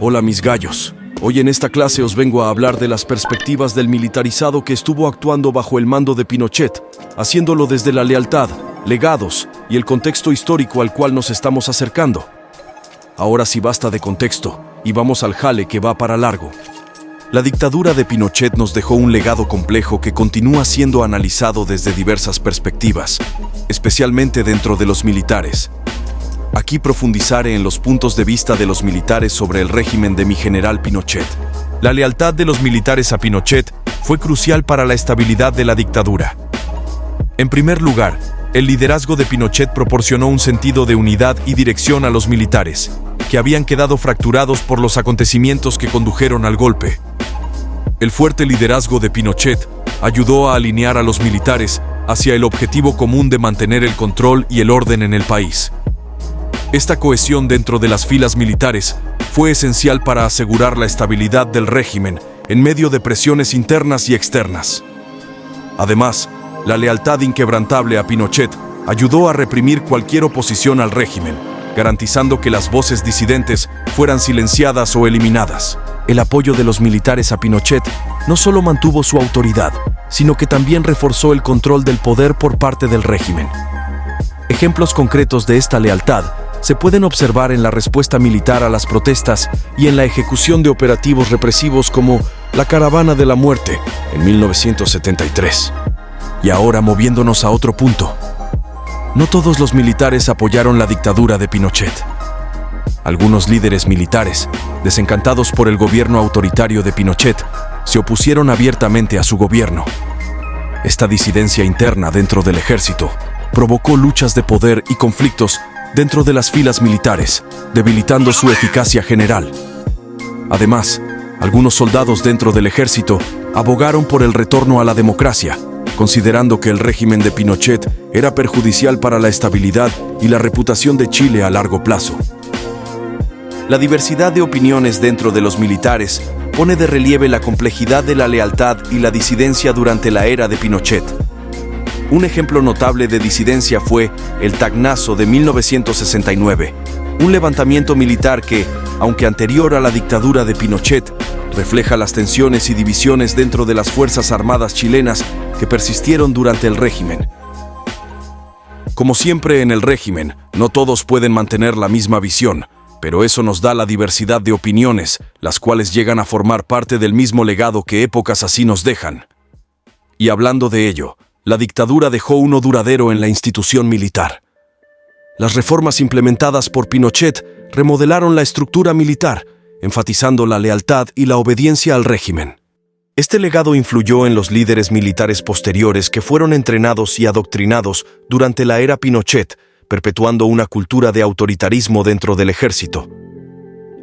Hola mis gallos, hoy en esta clase os vengo a hablar de las perspectivas del militarizado que estuvo actuando bajo el mando de Pinochet, haciéndolo desde la lealtad, legados y el contexto histórico al cual nos estamos acercando. Ahora sí basta de contexto, y vamos al jale que va para largo. La dictadura de Pinochet nos dejó un legado complejo que continúa siendo analizado desde diversas perspectivas, especialmente dentro de los militares. Aquí profundizaré en los puntos de vista de los militares sobre el régimen de mi general Pinochet. La lealtad de los militares a Pinochet fue crucial para la estabilidad de la dictadura. En primer lugar, el liderazgo de Pinochet proporcionó un sentido de unidad y dirección a los militares, que habían quedado fracturados por los acontecimientos que condujeron al golpe. El fuerte liderazgo de Pinochet ayudó a alinear a los militares hacia el objetivo común de mantener el control y el orden en el país. Esta cohesión dentro de las filas militares fue esencial para asegurar la estabilidad del régimen en medio de presiones internas y externas. Además, la lealtad inquebrantable a Pinochet ayudó a reprimir cualquier oposición al régimen, garantizando que las voces disidentes fueran silenciadas o eliminadas. El apoyo de los militares a Pinochet no solo mantuvo su autoridad, sino que también reforzó el control del poder por parte del régimen. Ejemplos concretos de esta lealtad se pueden observar en la respuesta militar a las protestas y en la ejecución de operativos represivos como la Caravana de la Muerte en 1973. Y ahora moviéndonos a otro punto. No todos los militares apoyaron la dictadura de Pinochet. Algunos líderes militares, desencantados por el gobierno autoritario de Pinochet, se opusieron abiertamente a su gobierno. Esta disidencia interna dentro del ejército provocó luchas de poder y conflictos dentro de las filas militares, debilitando su eficacia general. Además, algunos soldados dentro del ejército abogaron por el retorno a la democracia, considerando que el régimen de Pinochet era perjudicial para la estabilidad y la reputación de Chile a largo plazo. La diversidad de opiniones dentro de los militares pone de relieve la complejidad de la lealtad y la disidencia durante la era de Pinochet. Un ejemplo notable de disidencia fue el Tacnazo de 1969, un levantamiento militar que, aunque anterior a la dictadura de Pinochet, refleja las tensiones y divisiones dentro de las Fuerzas Armadas chilenas que persistieron durante el régimen. Como siempre en el régimen, no todos pueden mantener la misma visión, pero eso nos da la diversidad de opiniones, las cuales llegan a formar parte del mismo legado que épocas así nos dejan. Y hablando de ello, la dictadura dejó uno duradero en la institución militar. Las reformas implementadas por Pinochet remodelaron la estructura militar, enfatizando la lealtad y la obediencia al régimen. Este legado influyó en los líderes militares posteriores que fueron entrenados y adoctrinados durante la era Pinochet, perpetuando una cultura de autoritarismo dentro del ejército.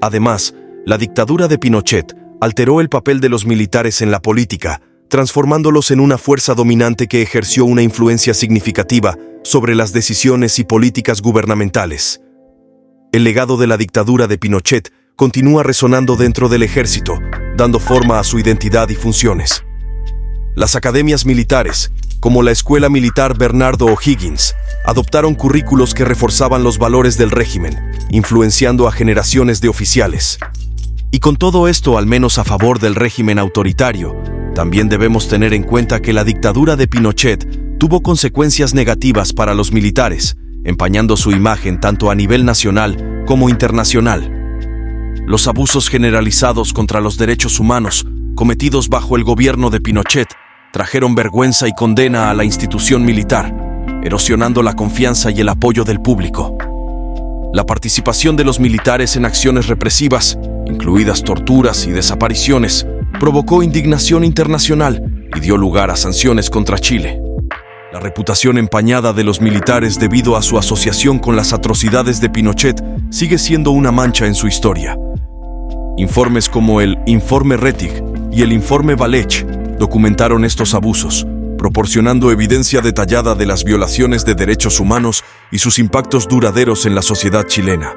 Además, la dictadura de Pinochet alteró el papel de los militares en la política, transformándolos en una fuerza dominante que ejerció una influencia significativa sobre las decisiones y políticas gubernamentales. El legado de la dictadura de Pinochet continúa resonando dentro del ejército, dando forma a su identidad y funciones. Las academias militares, como la Escuela Militar Bernardo O'Higgins, adoptaron currículos que reforzaban los valores del régimen, influenciando a generaciones de oficiales. Y con todo esto, al menos a favor del régimen autoritario, también debemos tener en cuenta que la dictadura de Pinochet tuvo consecuencias negativas para los militares, empañando su imagen tanto a nivel nacional como internacional. Los abusos generalizados contra los derechos humanos, cometidos bajo el gobierno de Pinochet, trajeron vergüenza y condena a la institución militar, erosionando la confianza y el apoyo del público. La participación de los militares en acciones represivas, incluidas torturas y desapariciones, provocó indignación internacional y dio lugar a sanciones contra Chile. La reputación empañada de los militares debido a su asociación con las atrocidades de Pinochet sigue siendo una mancha en su historia. Informes como el Informe Rettig y el Informe Valech documentaron estos abusos, proporcionando evidencia detallada de las violaciones de derechos humanos y sus impactos duraderos en la sociedad chilena.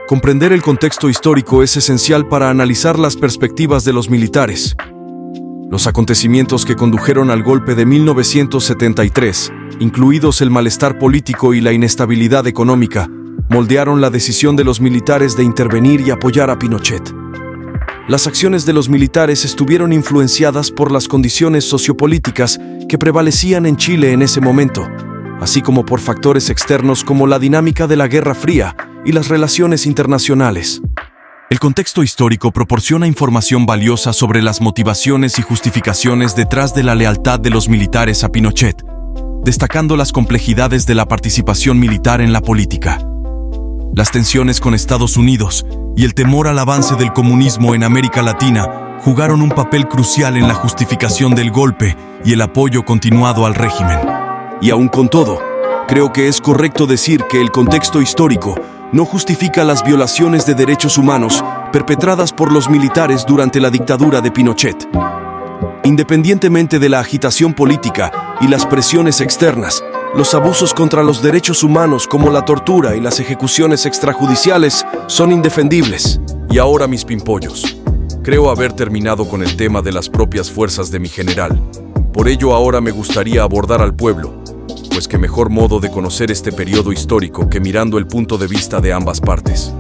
Comprender el contexto histórico es esencial para analizar las perspectivas de los militares. Los acontecimientos que condujeron al golpe de 1973, incluidos el malestar político y la inestabilidad económica, moldearon la decisión de los militares de intervenir y apoyar a Pinochet. Las acciones de los militares estuvieron influenciadas por las condiciones sociopolíticas que prevalecían en Chile en ese momento, así como por factores externos como la dinámica de la Guerra Fría y las relaciones internacionales. El contexto histórico proporciona información valiosa sobre las motivaciones y justificaciones detrás de la lealtad de los militares a Pinochet, destacando las complejidades de la participación militar en la política. Las tensiones con Estados Unidos y el temor al avance del comunismo en América Latina jugaron un papel crucial en la justificación del golpe y el apoyo continuado al régimen. Y aún con todo, creo que es correcto decir que el contexto histórico no justifica las violaciones de derechos humanos perpetradas por los militares durante la dictadura de Pinochet. Independientemente de la agitación política y las presiones externas, los abusos contra los derechos humanos como la tortura y las ejecuciones extrajudiciales son indefendibles. Y ahora, mis pimpollos, creo haber terminado con el tema de las propias fuerzas de mi general. Por ello ahora me gustaría abordar al pueblo, pues qué mejor modo de conocer este periodo histórico que mirando el punto de vista de ambas partes.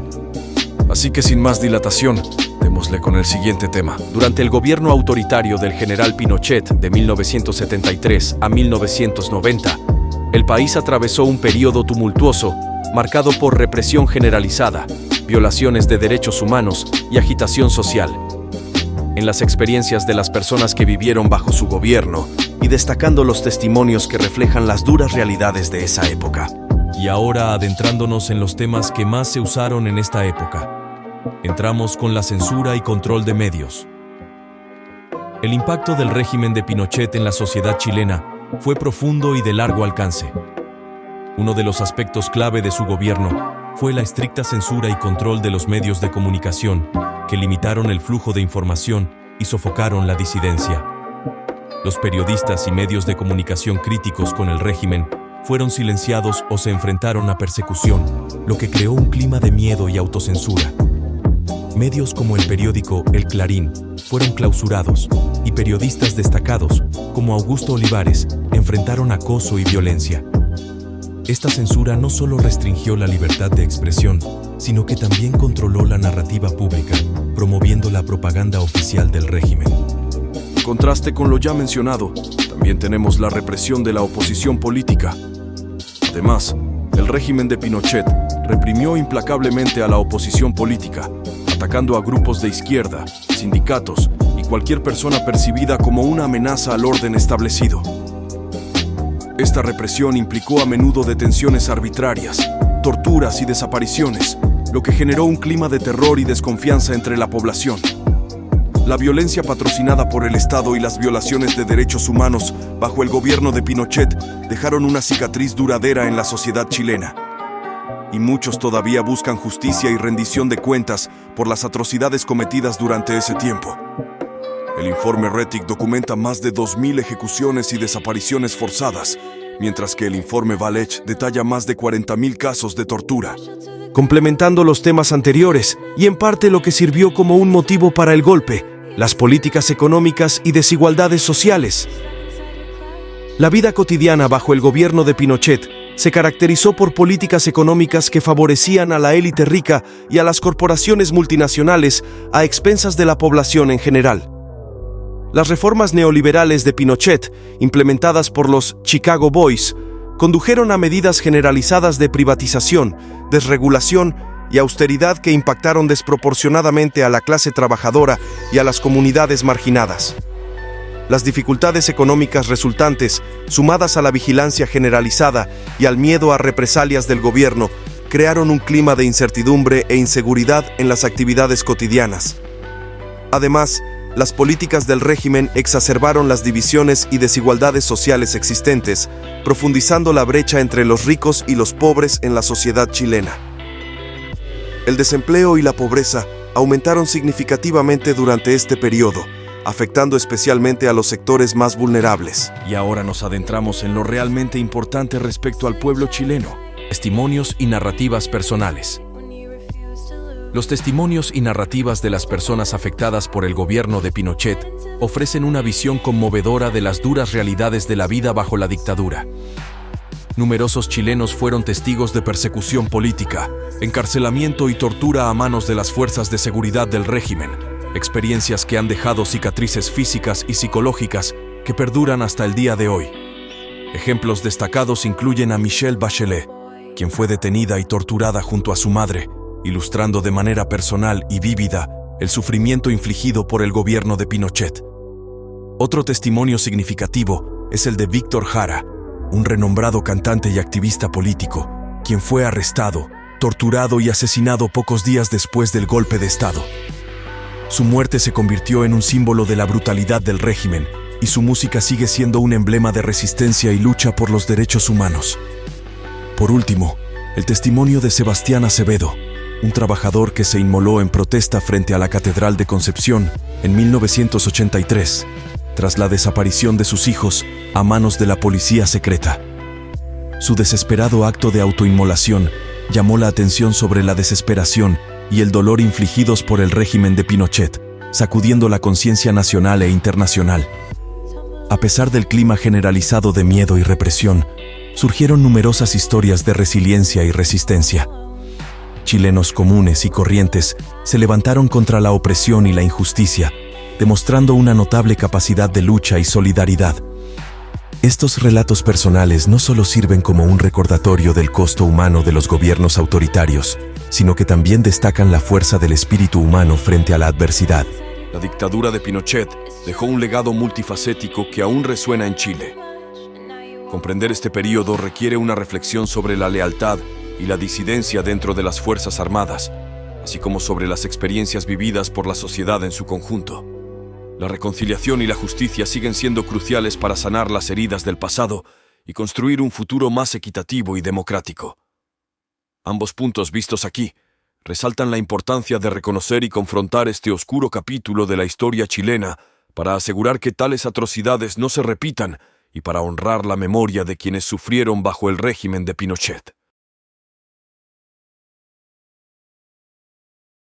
Así que sin más dilatación, démosle con el siguiente tema. Durante el gobierno autoritario del general Pinochet de 1973 a 1990, el país atravesó un periodo tumultuoso, marcado por represión generalizada, violaciones de derechos humanos y agitación social. En las experiencias de las personas que vivieron bajo su gobierno y destacando los testimonios que reflejan las duras realidades de esa época. Y ahora adentrándonos en los temas que más se usaron en esta época. Entramos con la censura y control de medios. El impacto del régimen de Pinochet en la sociedad chilena fue profundo y de largo alcance. Uno de los aspectos clave de su gobierno fue la estricta censura y control de los medios de comunicación, que limitaron el flujo de información y sofocaron la disidencia. Los periodistas y medios de comunicación críticos con el régimen fueron silenciados o se enfrentaron a persecución, lo que creó un clima de miedo y autocensura. Medios como el periódico El Clarín fueron clausurados y periodistas destacados, como Augusto Olivares, enfrentaron acoso y violencia. Esta censura no solo restringió la libertad de expresión, sino que también controló la narrativa pública, promoviendo la propaganda oficial del régimen. En contraste con lo ya mencionado, también tenemos la represión de la oposición política. Además, el régimen de Pinochet reprimió implacablemente a la oposición política, atacando a grupos de izquierda, sindicatos y cualquier persona percibida como una amenaza al orden establecido. Esta represión implicó a menudo detenciones arbitrarias, torturas y desapariciones, lo que generó un clima de terror y desconfianza entre la población. La violencia patrocinada por el Estado y las violaciones de derechos humanos bajo el gobierno de Pinochet dejaron una cicatriz duradera en la sociedad chilena. Y muchos todavía buscan justicia y rendición de cuentas por las atrocidades cometidas durante ese tiempo. El informe Rettig documenta más de 2.000 ejecuciones y desapariciones forzadas, mientras que el informe Valech detalla más de 40.000 casos de tortura. Complementando los temas anteriores, y en parte lo que sirvió como un motivo para el golpe, las políticas económicas y desigualdades sociales. La vida cotidiana bajo el gobierno de Pinochet se caracterizó por políticas económicas que favorecían a la élite rica y a las corporaciones multinacionales a expensas de la población en general. Las reformas neoliberales de Pinochet, implementadas por los Chicago Boys, condujeron a medidas generalizadas de privatización, desregulación y austeridad que impactaron desproporcionadamente a la clase trabajadora y a las comunidades marginadas. Las dificultades económicas resultantes, sumadas a la vigilancia generalizada y al miedo a represalias del gobierno, crearon un clima de incertidumbre e inseguridad en las actividades cotidianas. Además, las políticas del régimen exacerbaron las divisiones y desigualdades sociales existentes, profundizando la brecha entre los ricos y los pobres en la sociedad chilena. El desempleo y la pobreza aumentaron significativamente durante este periodo, afectando especialmente a los sectores más vulnerables. Y ahora nos adentramos en lo realmente importante respecto al pueblo chileno: testimonios y narrativas personales. Los testimonios y narrativas de las personas afectadas por el gobierno de Pinochet ofrecen una visión conmovedora de las duras realidades de la vida bajo la dictadura. Numerosos chilenos fueron testigos de persecución política, encarcelamiento y tortura a manos de las fuerzas de seguridad del régimen, experiencias que han dejado cicatrices físicas y psicológicas que perduran hasta el día de hoy. Ejemplos destacados incluyen a Michelle Bachelet, quien fue detenida y torturada junto a su madre, ilustrando de manera personal y vívida el sufrimiento infligido por el gobierno de Pinochet. Otro testimonio significativo es el de Víctor Jara, un renombrado cantante y activista político, quien fue arrestado, torturado y asesinado pocos días después del golpe de Estado. Su muerte se convirtió en un símbolo de la brutalidad del régimen, y su música sigue siendo un emblema de resistencia y lucha por los derechos humanos. Por último, el testimonio de Sebastián Acevedo, un trabajador que se inmoló en protesta frente a la Catedral de Concepción en 1983, tras la desaparición de sus hijos a manos de la policía secreta. Su desesperado acto de autoinmolación llamó la atención sobre la desesperación y el dolor infligidos por el régimen de Pinochet, sacudiendo la conciencia nacional e internacional. A pesar del clima generalizado de miedo y represión, surgieron numerosas historias de resiliencia y resistencia. Chilenos comunes y corrientes se levantaron contra la opresión y la injusticia, demostrando una notable capacidad de lucha y solidaridad. Estos relatos personales no solo sirven como un recordatorio del costo humano de los gobiernos autoritarios, sino que también destacan la fuerza del espíritu humano frente a la adversidad. La dictadura de Pinochet dejó un legado multifacético que aún resuena en Chile. Comprender este periodo requiere una reflexión sobre la lealtad y la disidencia dentro de las Fuerzas Armadas, así como sobre las experiencias vividas por la sociedad en su conjunto. La reconciliación y la justicia siguen siendo cruciales para sanar las heridas del pasado y construir un futuro más equitativo y democrático. Ambos puntos vistos aquí resaltan la importancia de reconocer y confrontar este oscuro capítulo de la historia chilena para asegurar que tales atrocidades no se repitan y para honrar la memoria de quienes sufrieron bajo el régimen de Pinochet.